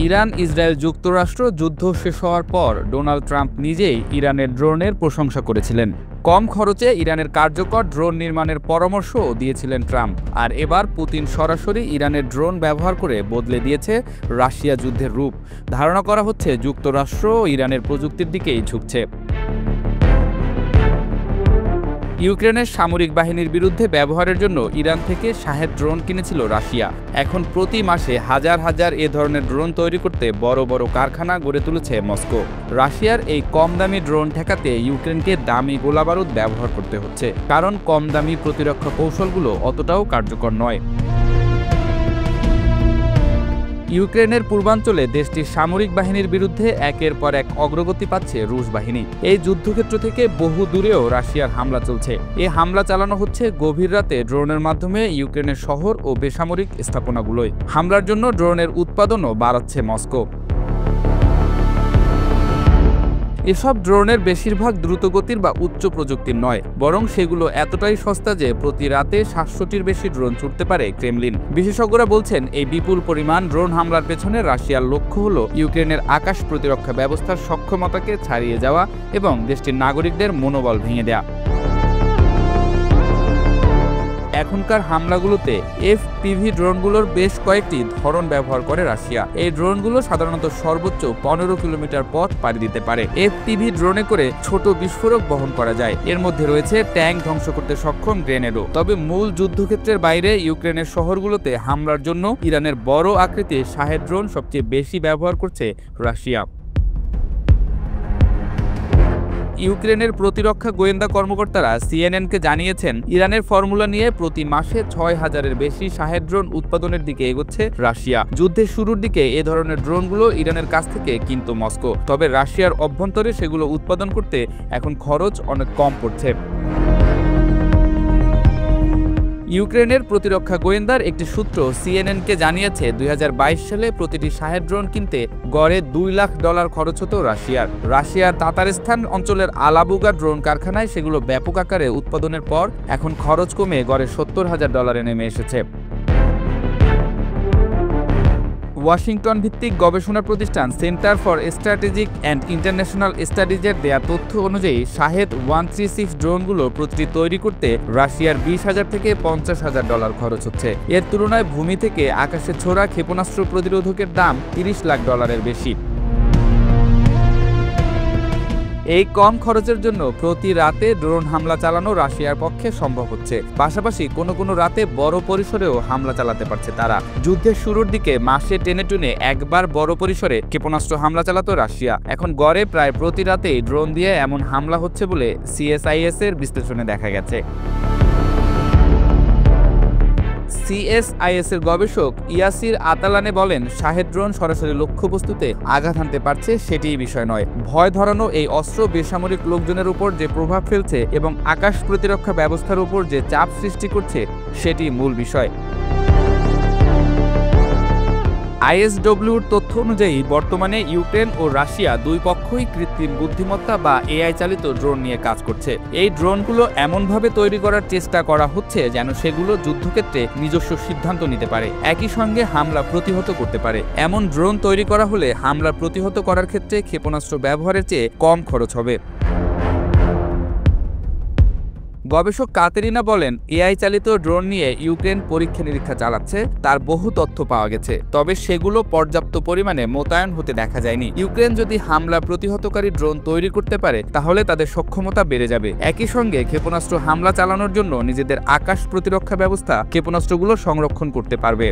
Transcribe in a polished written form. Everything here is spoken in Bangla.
ইরান, ইসরায়েল, যুক্তরাষ্ট্র যুদ্ধ শেষ হওয়ার পর ডোনাল্ড ট্রাম্প নিজেই ইরানের ড্রোনের প্রশংসা করেছিলেন। কম খরচে ইরানের কার্যকর ড্রোন নির্মাণের পরামর্শও দিয়েছিলেন ট্রাম্প। আর এবার পুতিন সরাসরি ইরানের ড্রোন ব্যবহার করে বদলে দিয়েছে রাশিয়া যুদ্ধের রূপ। ধারণা করা হচ্ছে যুক্তরাষ্ট্র ইরানের প্রযুক্তির দিকেই ঝুঁকছে। ইউক্রেনের সামরিক বাহিনীর বিরুদ্ধে ব্যবহারের জন্য ইরান থেকে শাহেদ ড্রোন কিনেছিল রাশিয়া। এখন প্রতি মাসে হাজার হাজার এ ধরনের ড্রোন তৈরি করতে বড় বড় কারখানা গড়ে তুলেছে মস্কো। রাশিয়ার এই কম দামি ড্রোন ঠেকাতে ইউক্রেনকে দামি গোলাবারুদ ব্যবহার করতে হচ্ছে, কারণ কম দামি প্রতিরক্ষা কৌশলগুলো অতটাও কার্যকর নয়। ইউক্রেনের পূর্বাঞ্চলে দেশটির সামরিক বাহিনীর বিরুদ্ধে একের পর এক অগ্রগতি পাচ্ছে রুশ বাহিনী। এই যুদ্ধক্ষেত্র থেকে বহু দূরেও রাশিয়ার হামলা চলছে। এই হামলা চালানো হচ্ছে গভীর রাতে ড্রোনের মাধ্যমে ইউক্রেনের শহর ও বেসামরিক স্থাপনাগুলোয়। হামলার জন্য ড্রোনের উৎপাদনও বাড়াচ্ছে মস্কো। এসব ড্রোনের বেশিরভাগ দ্রুতগতির বা উচ্চ প্রযুক্তির নয়, বরং সেগুলো এতটাই সস্তা যে প্রতি রাতে 700টির বেশি ড্রোন ছুটতে পারে ক্রেমলিন। বিশেষজ্ঞরা বলছেন, এই বিপুল পরিমাণ ড্রোন হামলার পেছনে রাশিয়ার লক্ষ্য হল ইউক্রেনের আকাশ প্রতিরক্ষা ব্যবস্থার সক্ষমতাকে ছাড়িয়ে যাওয়া এবং দেশটির নাগরিকদের মনোবল ভেঙে দেয়া। এখনকার হামলাগুলোতে এফপিভি ড্রোনগুলোর বেশ কয়েকটি ধরন ব্যবহার করে রাশিয়া। এই ড্রোনগুলো সাধারণত সর্বোচ্চ 15 কিলোমিটার পথ পাড়ি দিতে পারে। এফপিভি ড্রোনে করে ছোট বিস্ফোরক বহন করা যায়। এর মধ্যে রয়েছে ট্যাঙ্ক ধ্বংস করতে সক্ষম গ্রেনেডও। তবে মূল যুদ্ধক্ষেত্রের বাইরে ইউক্রেনের শহরগুলোতে হামলার জন্য ইরানের বড় আকৃতির শাহেদ ড্রোন সবচেয়ে বেশি ব্যবহার করছে রাশিয়া। ইউক্রেনের প্রতিরক্ষা গোয়েন্দা কর্মকর্তারা সিএনএনকে জানিয়েছেন, ইরানের ফর্মুলা নিয়ে প্রতি মাসে 6000-এর বেশি শাহেদ ড্রোন উৎপাদনের দিকে এগোচ্ছে রাশিয়া। যুদ্ধের শুরুর দিকে এ ধরনের ড্রোনগুলো ইরানের কাছ থেকে কিনত মস্কো। তবে রাশিয়ার অভ্যন্তরে সেগুলো উৎপাদন করতে এখন খরচ অনেক কম পড়ছে। ইউক্রেনের প্রতিরক্ষা গোয়েন্দার একটি সূত্র সিএনএনকে জানিয়েছে, 2022 সালে প্রতিটি শাহেদ ড্রোন কিনতে গড়ে $2 লাখ খরচ হতো রাশিয়ার তাতারস্তান অঞ্চলের আলাবুগা ড্রোন কারখানায় সেগুলো ব্যাপক আকারে উৎপাদনের পর এখন খরচ কমে গড়ে $70,000 নেমে এসেছে। ওয়াশিংটন ভিত্তিক গবেষণা প্রতিষ্ঠান Center for Strategic and International স্টাডিজের দেয়া তথ্য অনুযায়ী শাহেদ 136 ড্রোনগুলো প্রতিটি তৈরি করতে রাশিয়ার $20,000 থেকে $50,000 খরচ হচ্ছে। এর তুলনায় ভূমি থেকে আকাশে ছোড়া ক্ষেপণাস্ত্র প্রতিরোধকের দাম $30 লাখ বেশি। এই কম খরচের জন্য প্রতি রাতে ড্রোন হামলা চালানো রাশিয়ার পক্ষে সম্ভব হচ্ছে। পাশাপাশি কোনো রাতে বড় পরিসরেও হামলা চালাতে পারছে তারা। যুদ্ধের শুরুর দিকে মাসে টেনে টুনে একবার বড় পরিসরে ক্ষেপণাস্ত্র হামলা চালাতো রাশিয়া। এখন গড়ে প্রায় প্রতি রাতেই ড্রোন দিয়ে এমন হামলা হচ্ছে বলে সিএসআইএস এর বিশ্লেষণে দেখা গেছে। সিএসআইএস এর গবেষক ইয়াসির আতালানে বলেন, শাহেদ ড্রোন সরাসরি লক্ষ্যবস্তুতে আঘাত হানতে পারছে সেটিই বিষয় নয়। ভয় ধরানো এই অস্ত্র বেসামরিক লোকজনের উপর যে প্রভাব ফেলছে এবং আকাশ প্রতিরক্ষা ব্যবস্থার উপর যে চাপ সৃষ্টি করছে সেটি মূল বিষয়। আইএসডব্লিউর তথ্য অনুযায়ী বর্তমানে ইউক্রেন ও রাশিয়া দুই পক্ষই কৃত্রিম বুদ্ধিমত্তা বা এআই চালিত ড্রোন নিয়ে কাজ করছে। এই ড্রোনগুলো এমনভাবে তৈরি করার চেষ্টা করা হচ্ছে যেন সেগুলো যুদ্ধক্ষেত্রে নিজস্ব সিদ্ধান্ত নিতে পারে, একই সঙ্গে হামলা প্রতিহত করতে পারে। এমন ড্রোন তৈরি করা হলে হামলা প্রতিহত করার ক্ষেত্রে ক্ষেপণাস্ত্র ব্যবহারের চেয়ে কম খরচ হবে। গবেষক কাতেরিনা বলেন, এআই চালিত ড্রোন নিয়ে ইউক্রেন পরীক্ষা নিরীক্ষা চালাচ্ছে। তার বহু তথ্য পাওয়া গেছে, তবে সেগুলো পর্যাপ্ত পরিমাণে মোতায়েন হতে দেখা যায়নি। ইউক্রেন যদি হামলা প্রতিহতকারী ড্রোন তৈরি করতে পারে তাহলে তাদের সক্ষমতা বেড়ে যাবে। একই সঙ্গে ক্ষেপণাস্ত্র হামলা চালানোর জন্য নিজেদের আকাশ প্রতিরক্ষা ব্যবস্থা ক্ষেপণাস্ত্রগুলো সংরক্ষণ করতে পারবে।